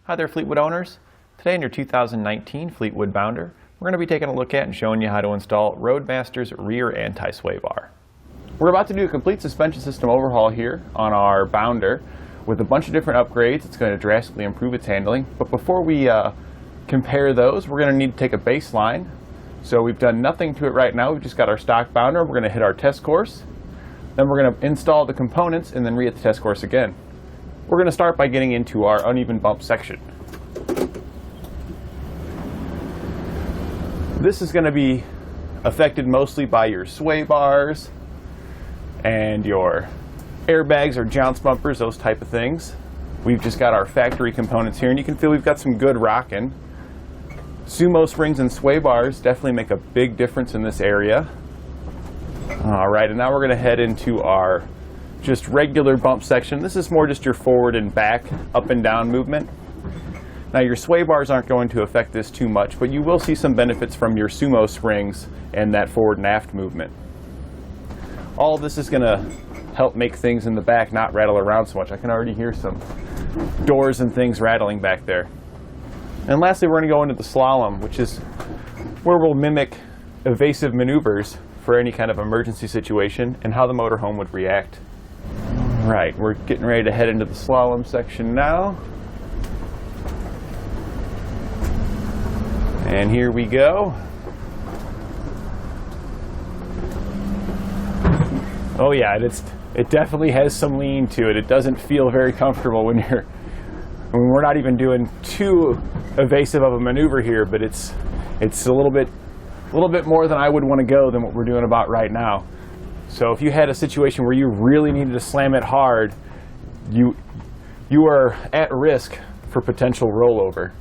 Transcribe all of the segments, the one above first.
Hi there, Fleetwood owners. Today in your 2019 Fleetwood Bounder, we're going to be taking a look at and showing you how to install Roadmaster's Rear Anti-Sway Bar. We're about to do a complete suspension system overhaul here on our Bounder with a bunch of different upgrades. It's going to drastically improve its handling. But before we compare those, we're going to need to take a baseline. So we've done nothing to it right now. We've just got our stock Bounder. We're going to hit our test course. Then we're going to install the components and then re-hit the test course again. We're going to start by getting into our uneven bump section. This is going to be affected mostly by your sway bars and your airbags or jounce bumpers, those type of things. We've just got our factory components here, and you can feel we've got some good rocking. SumoSprings and sway bars definitely make a big difference in this area. All right, and now we're going to head into our just regular bump section. This is more just your forward and back, up and down movement. Now your sway bars aren't going to affect this too much, but you will see some benefits from your SumoSprings and that forward and aft movement. All of this is going to help make things in the back not rattle around so much. I can already hear some doors and things rattling back there. And lastly, we're going to go into the Slalom, which is where we'll mimic evasive maneuvers for any kind of emergency situation and how the motorhome would react. Right, we're getting ready to head into the Slalom section now. And here we go. Oh yeah, it definitely has some lean to it. It doesn't feel very comfortable when we're not even doing too evasive of a maneuver here, but it's a little bit more than I would want to go than what we're doing about right now. So if you had a situation where you really needed to slam it hard, you are at risk for potential rollover.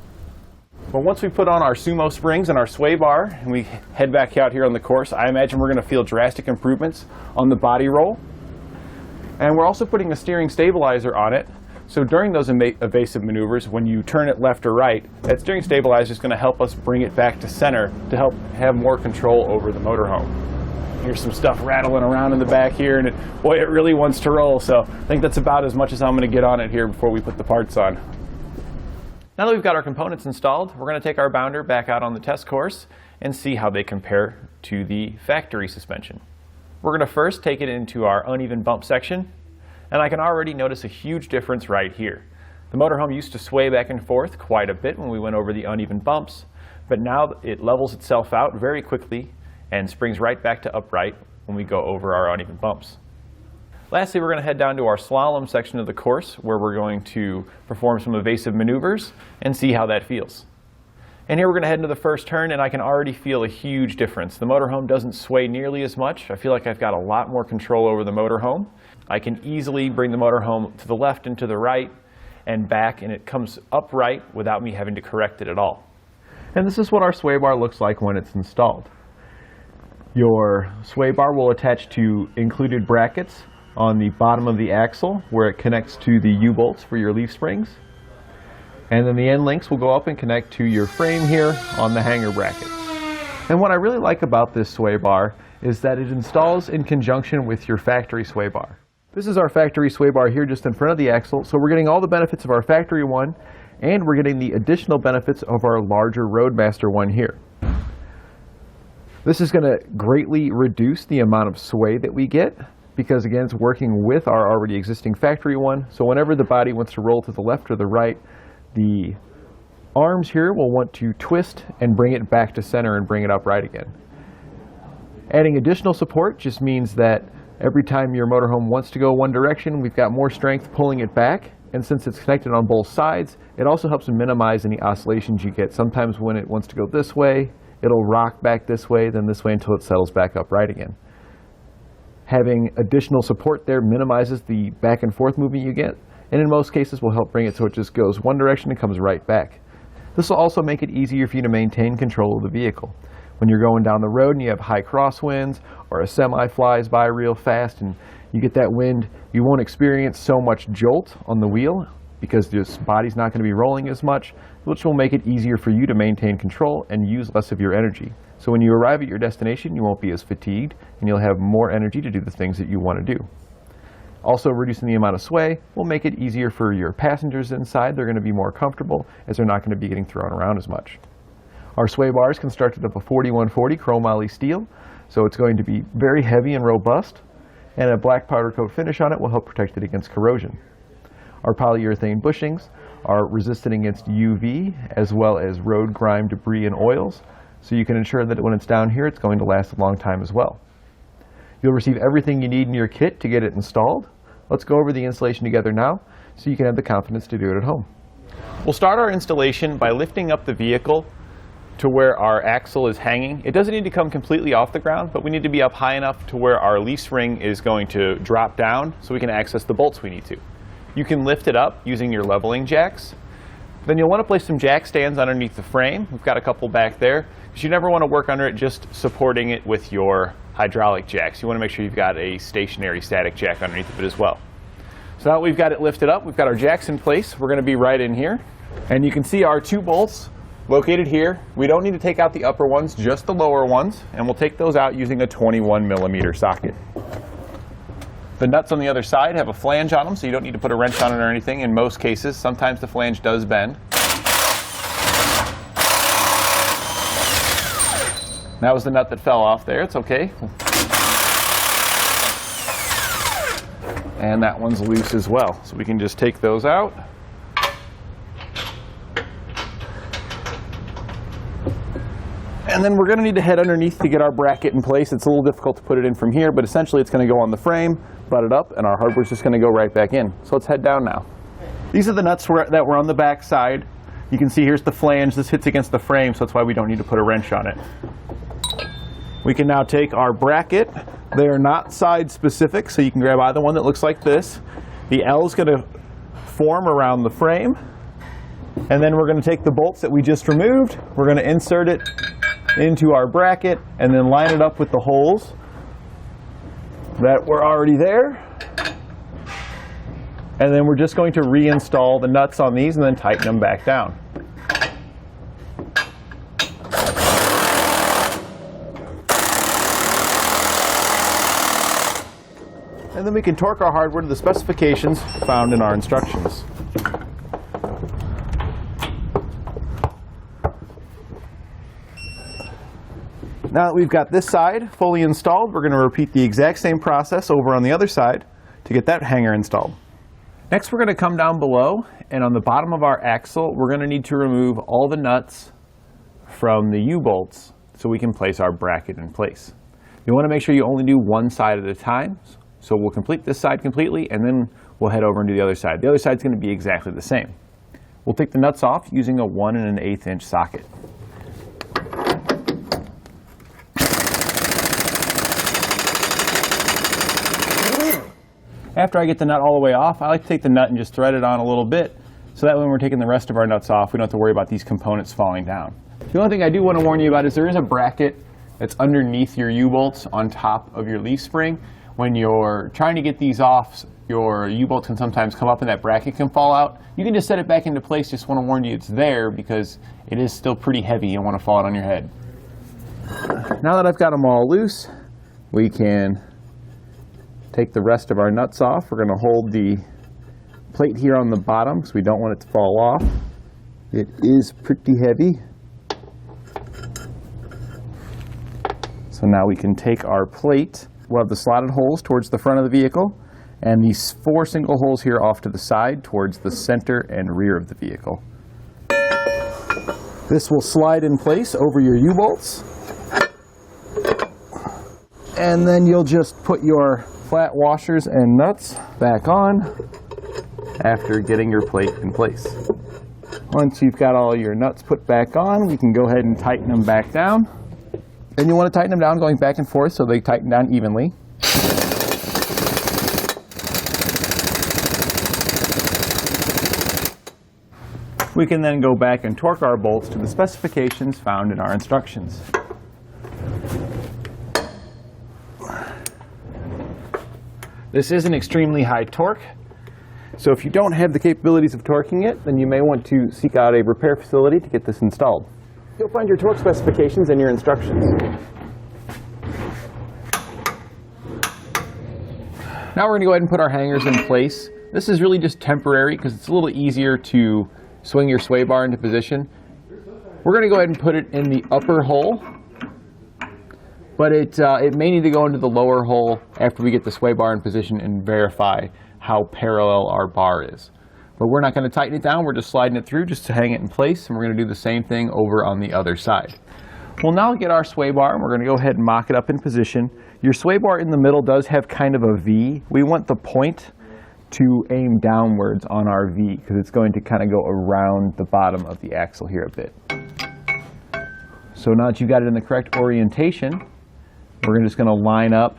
But once we put on our SumoSprings and our sway bar and we head back out here on the course, I imagine we're going to feel drastic improvements on the body roll. And we're also putting a steering stabilizer on it. So during those evasive maneuvers, when you turn it left or right, that steering stabilizer is going to help us bring it back to center to help have more control over the motorhome. Here's some stuff rattling around in the back here, and boy, it really wants to roll. So I think that's about as much as I'm going to get on it here before we put the parts on. Now that we've got our components installed, we're going to take our Bounder back out on the test course and see how they compare to the factory suspension. We're going to first take it into our uneven bump section, and I can already notice a huge difference right here. The motorhome used to sway back and forth quite a bit when we went over the uneven bumps, but now it levels itself out very quickly and springs right back to upright when we go over our uneven bumps. Lastly, we're going to head down to our Slalom section of the course where we're going to perform some evasive maneuvers and see how that feels. And here we're going to head into the first turn, and I can already feel a huge difference. The motorhome doesn't sway nearly as much. I feel like I've got a lot more control over the motorhome. I can easily bring the motorhome to the left and to the right and back, and it comes upright without me having to correct it at all. And this is what our sway bar looks like when it's installed. Your sway bar will attach to included brackets on the bottom of the axle where it connects to the U-bolts for your leaf springs. And then the end links will go up and connect to your frame here on the hanger bracket. And what I really like about this sway bar is that it installs in conjunction with your factory sway bar. This is our factory sway bar here just in front of the axle, so we're getting all the benefits of our factory one, and we're getting the additional benefits of our larger Roadmaster one here. This is going to greatly reduce the amount of sway that we get because, again, it's working with our already existing factory one. So whenever the body wants to roll to the left or the right, the arms here will want to twist and bring it back to center and bring it upright again. Adding additional support just means that every time your motorhome wants to go one direction, we've got more strength pulling it back. And since it's connected on both sides, it also helps minimize any oscillations you get. Sometimes when it wants to go this way, it'll rock back this way, then this way until it settles back upright again. Having additional support there minimizes the back and forth movement you get, and in most cases will help bring it so it just goes one direction and comes right back. This will also make it easier for you to maintain control of the vehicle. When you're going down the road and you have high crosswinds or a semi flies by real fast and you get that wind, you won't experience so much jolt on the wheel because this body's not going to be rolling as much, which will make it easier for you to maintain control and use less of your energy. So when you arrive at your destination, you won't be as fatigued and you'll have more energy to do the things that you want to do. Also, reducing the amount of sway will make it easier for your passengers inside. They're going to be more comfortable as they're not going to be getting thrown around as much. Our sway bar is constructed of a 4140 chromoly steel, so it's going to be very heavy and robust, and a black powder coat finish on it will help protect it against corrosion. Our polyurethane bushings are resistant against UV as well as road grime, debris, and oils, so you can ensure that when it's down here, it's going to last a long time as well. You'll receive everything you need in your kit to get it installed. Let's go over the installation together now so you can have the confidence to do it at home. We'll start our installation by lifting up the vehicle to where our axle is hanging. It doesn't need to come completely off the ground, but we need to be up high enough to where our lease ring is going to drop down so we can access the bolts we need to. You can lift it up using your leveling jacks. Then you'll want to place some jack stands underneath the frame. We've got a couple back there, because you never want to work under it just supporting it with your hydraulic jacks. You want to make sure you've got a stationary static jack underneath of it as well. So now that we've got it lifted up, we've got our jacks in place. We're going to be right in here. And you can see our two bolts located here. We don't need to take out the upper ones, just the lower ones. And we'll take those out using a 21mm socket. The nuts on the other side have a flange on them, so you don't need to put a wrench on it or anything in most cases. Sometimes the flange does bend. That was the nut that fell off there. It's okay. And that one's loose as well. So we can just take those out. And then we're going to need to head underneath to get our bracket in place. It's a little difficult to put it in from here, but essentially it's going to go on the frame, butt it up, and our hardware's just going to go right back in. So let's head down now. These are the nuts that were on the back side. You can see here's the flange. This hits against the frame, so that's why we don't need to put a wrench on it. We can now take our bracket. They are not side specific, so you can grab either one that looks like this. The L is going to form around the frame. And then we're going to take the bolts that we just removed. We're going to insert it into our bracket and then line it up with the holes that were already there. And then we're just going to reinstall the nuts on these and then tighten them back down. And then we can torque our hardware to the specifications found in our instructions. Now that we've got this side fully installed, we're going to repeat the exact same process over on the other side to get that hanger installed. Next, we're going to come down below, and on the bottom of our axle, we're going to need to remove all the nuts from the U-bolts so we can place our bracket in place. You want to make sure you only do one side at a time. So we'll complete this side completely, and then we'll head over and do the other side. The other side's going to be exactly the same. We'll take the nuts off using a 1 1/8 inch socket. After I get the nut all the way off, I like to take the nut and just thread it on a little bit, so that when we're taking the rest of our nuts off, we don't have to worry about these components falling down. The only thing I do want to warn you about is there is a bracket that's underneath your U-bolts on top of your leaf spring. When you're trying to get these off, your U-bolts can sometimes come up and that bracket can fall out. You can just set it back into place. Just want to warn you it's there because it is still pretty heavy. You don't want to fall out on your head. Now that I've got them all loose, we can take the rest of our nuts off. We're going to hold the plate here on the bottom because we don't want it to fall off. It is pretty heavy. So now we can take our plate. We'll have the slotted holes towards the front of the vehicle and these 4 single holes here off to the side towards the center and rear of the vehicle. This will slide in place over your U-bolts. And then you'll just put your flat washers and nuts back on after getting your plate in place. Once you've got all your nuts put back on, we can go ahead and tighten them back down. And you want to tighten them down going back and forth so they tighten down evenly. We can then go back and torque our bolts to the specifications found in our instructions. This is an extremely high torque, so if you don't have the capabilities of torquing it, then you may want to seek out a repair facility to get this installed. You'll find your torque specifications in your instructions. Now we're going to go ahead and put our hangers in place. This is really just temporary because it's a little easier to swing your sway bar into position. We're going to go ahead and put it in the upper hole, but it may need to go into the lower hole after we get the sway bar in position and verify how parallel our bar is. But we're not going to tighten it down, we're just sliding it through just to hang it in place, and we're going to do the same thing over on the other side. We'll now get our sway bar, and we're going to go ahead and mock it up in position. Your sway bar in the middle does have kind of a V. We want the point to aim downwards on our V because it's going to kind of go around the bottom of the axle here a bit. So now that you've got it in the correct orientation, we're just going to line up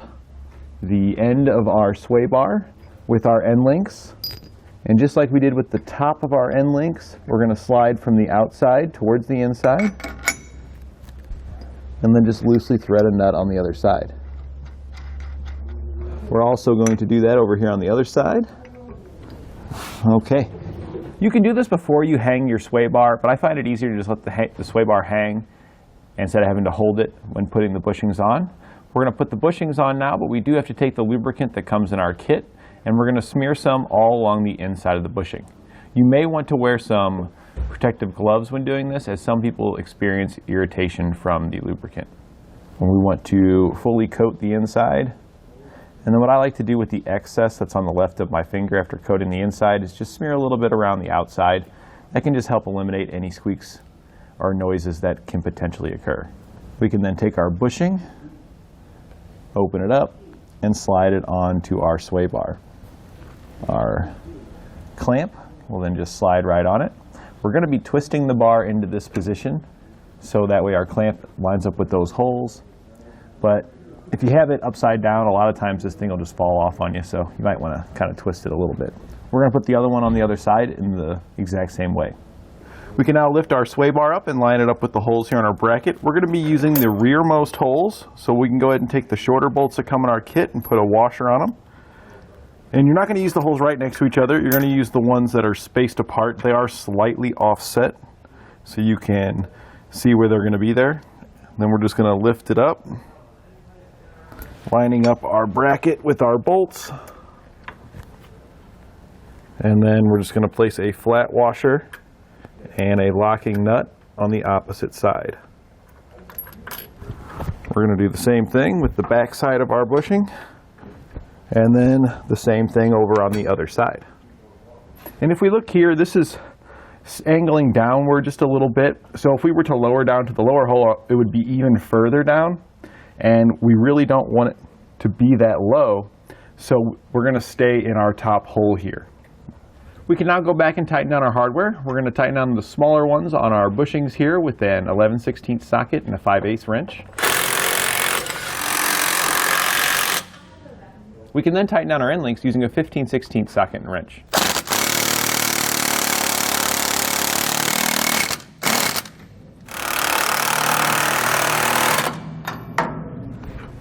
the end of our sway bar with our end links. And just like we did with the top of our end links, we're going to slide from the outside towards the inside, and then just loosely thread a nut on the other side. We're also going to do that over here on the other side. Okay. You can do this before you hang your sway bar, but I find it easier to just let the sway bar hang instead of having to hold it when putting the bushings on. We're going to put the bushings on now, but we do have to take the lubricant that comes in our kit, and we're going to smear some all along the inside of the bushing. You may want to wear some protective gloves when doing this, as some people experience irritation from the lubricant. And we want to fully coat the inside. And then what I like to do with the excess that's on the left of my finger after coating the inside is just smear a little bit around the outside. That can just help eliminate any squeaks or noises that can potentially occur. We can then take our bushing, open it up, and slide it onto our sway bar. Our clamp will then just slide right on it. We're going to be twisting the bar into this position so that way our clamp lines up with those holes. But if you have it upside down, a lot of times this thing will just fall off on you, so you might want to kind of twist it a little bit. We're going to put the other one on the other side in the exact same way. We can now lift our sway bar up and line it up with the holes here on our bracket. We're going to be using the rearmost holes, so we can go ahead and take the shorter bolts that come in our kit and put a washer on them. And you're not going to use the holes right next to each other. You're going to use the ones that are spaced apart. They are slightly offset, so you can see where they're going to be there. Then we're just going to lift it up, lining up our bracket with our bolts. And then we're just going to place a flat washer and a locking nut on the opposite side. We're going to do the same thing with the back side of our bushing, and then the same thing over on the other side. And if we look here, this is angling downward just a little bit. So if we were to lower down to the lower hole, it would be even further down. And we really don't want it to be that low. So we're going to stay in our top hole here. We can now go back and tighten down our hardware. We're going to tighten down the smaller ones on our bushings here with an 11/16 socket and a 5/8 wrench. We can then tighten down our end links using a 15/16 socket and wrench.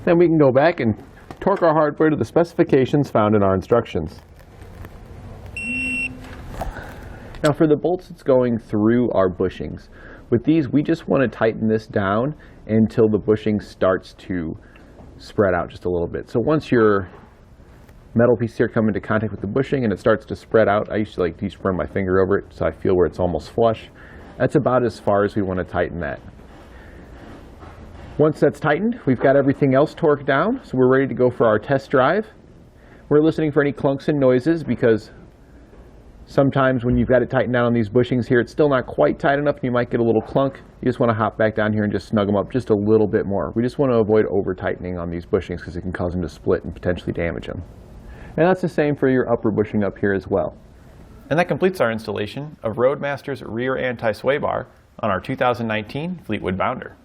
Then we can go back and torque our hardware to the specifications found in our instructions. Now for the bolts that's going through our bushings, with these we just want to tighten this down until the bushing starts to spread out just a little bit. So once your metal piece here come into contact with the bushing and it starts to spread out, I usually like to just run my finger over it so I feel where it's almost flush. That's about as far as we want to tighten that. Once that's tightened, we've got everything else torqued down, so we're ready to go for our test drive. We're listening for any clunks and noises because sometimes when you've got it tightened down on these bushings here, it's still not quite tight enough and you might get a little clunk. You just want to hop back down here and just snug them up just a little bit more. We just want to avoid over tightening on these bushings because it can cause them to split and potentially damage them. And that's the same for your upper bushing up here as well. And that completes our installation of Roadmaster's Rear Anti-Sway Bar on our 2019 Fleetwood Bounder.